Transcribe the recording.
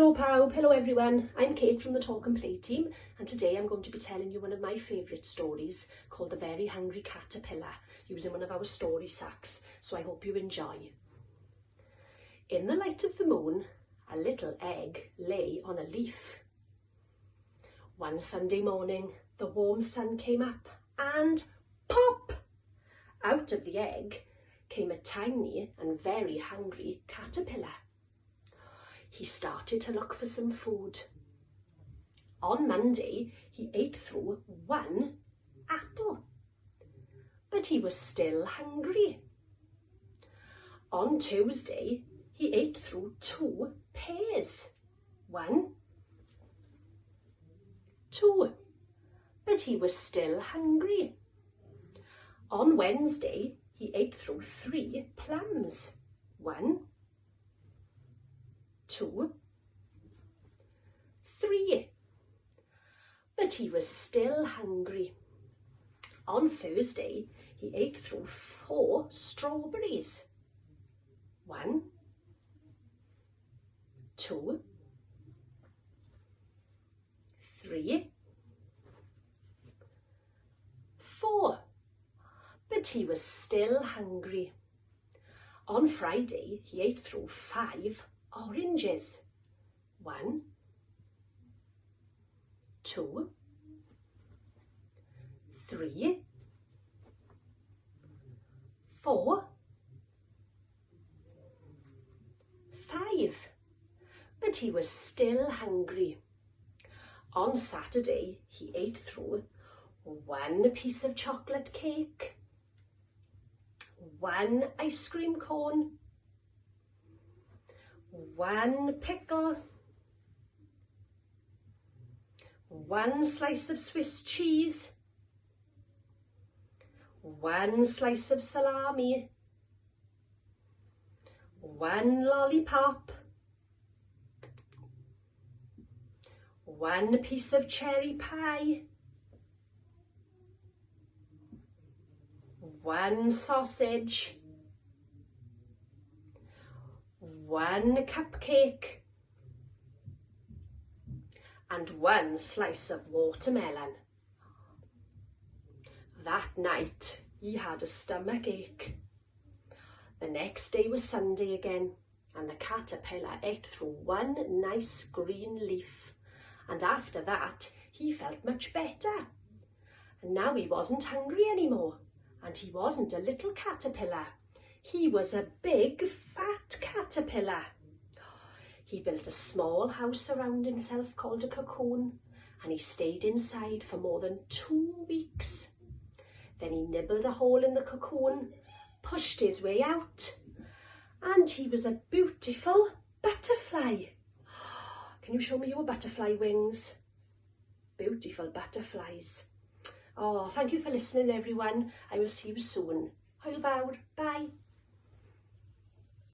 Hello pawb, hello everyone, I'm Kate from the Talk and Play team, and today I'm going to be telling you one of my favourite stories called The Very Hungry Caterpillar, using one of our story sacks, so I hope you enjoy. In the light of the moon, a little egg lay on a leaf. One Sunday morning, the warm sun came up and pop! Out of the egg came a tiny and very hungry caterpillar. He started to look for some food. On Monday, he ate through one apple, but he was still hungry. On Tuesday, he ate through 2 pears. 1, 2, but he was still hungry. On Wednesday, he ate through 3 plums. 1, 2, 3, but he was still hungry. On Thursday, he ate through 4 strawberries. 1, 2, 3, 4, but he was still hungry. On Friday, he ate through 5 oranges. 1, 2, 3, 4, 5, but he was still hungry. On Saturday, he ate through 1 piece of chocolate cake, 1 ice cream cone, 1 pickle, 1 slice of Swiss cheese, 1 slice of salami, 1 lollipop, 1 piece of cherry pie, 1 sausage, 1 cupcake, and 1 slice of watermelon. That night he had a stomach ache. The next day was Sunday again, and the caterpillar ate through 1 nice green leaf, and after that he felt much better. And now he wasn't hungry anymore, and he wasn't a little caterpillar. He was a big fat caterpillar. He built a small house around himself called a cocoon, and he stayed inside for more than 2 weeks. Then he nibbled a hole in the cocoon, pushed his way out, and he was a beautiful butterfly. Can you show me your butterfly wings? Beautiful butterflies. Oh, thank you for listening everyone. I will see you soon. Hwyl fawr. Bye.